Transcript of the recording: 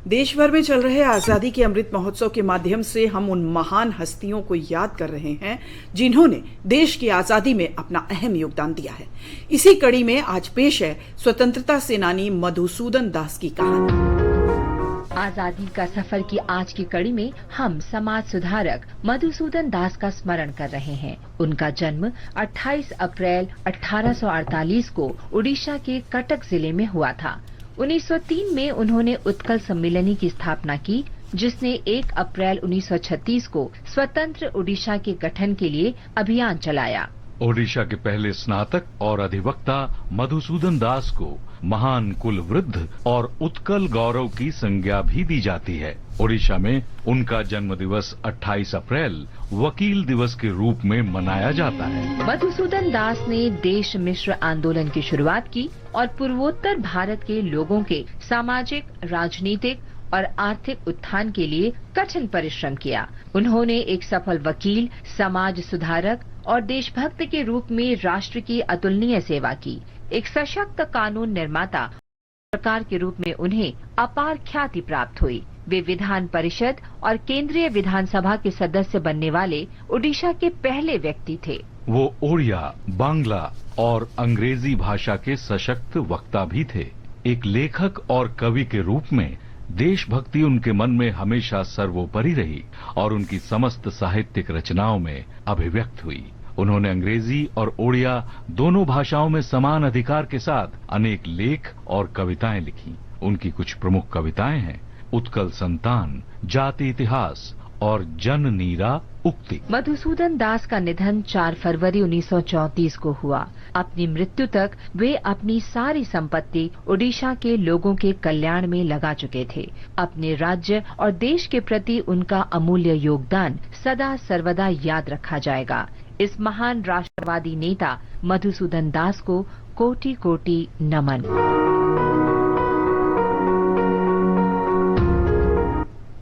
देश भर में चल रहे आजादी के अमृत महोत्सव के माध्यम से हम उन महान हस्तियों को याद कर रहे हैं जिन्होंने देश की आजादी में अपना अहम योगदान दिया है। इसी कड़ी में आज पेश है स्वतंत्रता सेनानी मधुसूदन दास की कहानी। आजादी का सफर की आज की कड़ी में हम समाज सुधारक मधुसूदन दास का स्मरण कर रहे हैं। उनका जन्म 28 अप्रैल 1848 को उड़ीसा के कटक जिले में हुआ था। 1903 में उन्होंने उत्कल सम्मेलनी की स्थापना की, जिसने 1 अप्रैल 1936 को स्वतंत्र उड़ीसा के गठन के लिए अभियान चलाया। ओडिशा के पहले स्नातक और अधिवक्ता मधुसूदन दास को महान कुल वृद्ध और उत्कल गौरव की संज्ञा भी दी जाती है। ओडिशा में उनका जन्म दिवस 28 अप्रैल वकील दिवस के रूप में मनाया जाता है। मधुसूदन दास ने देश मिश्र आंदोलन की शुरुआत की और पूर्वोत्तर भारत के लोगों के सामाजिक, राजनीतिक और आर्थिक उत्थान के लिए कठिन परिश्रम किया। उन्होंने एक सफल वकील, समाज सुधारक और देशभक्त के रूप में राष्ट्र की अतुलनीय सेवा की। एक सशक्त कानून निर्माता सरकार के रूप में उन्हें अपार ख्याति प्राप्त हुई। वे विधान परिषद और केंद्रीय विधानसभा के सदस्य बनने वाले ओडिशा के पहले व्यक्ति थे। वो ओडिया, बांग्ला और अंग्रेजी भाषा के सशक्त वक्ता भी थे। एक लेखक और कवि के रूप में देशभक्ति उनके मन में हमेशा सर्वोपरि रही और उनकी समस्त साहित्यिक रचनाओं में अभिव्यक्त हुई। उन्होंने अंग्रेजी और ओडिया दोनों भाषाओं में समान अधिकार के साथ अनेक लेख और कविताएं लिखी। उनकी कुछ प्रमुख कविताएं हैं उत्कल संतान, जाति इतिहास और जन नीरा उक्ति। मधुसूदन दास का निधन 4 फरवरी 1934 को हुआ। अपनी मृत्यु तक वे अपनी सारी संपत्ति ओडिशा के लोगों के कल्याण में लगा चुके थे। अपने राज्य और देश के प्रति उनका अमूल्य योगदान सदा सर्वदा याद रखा जाएगा। इस महान राष्ट्रवादी नेता मधुसूदन दास को कोटि कोटि नमन।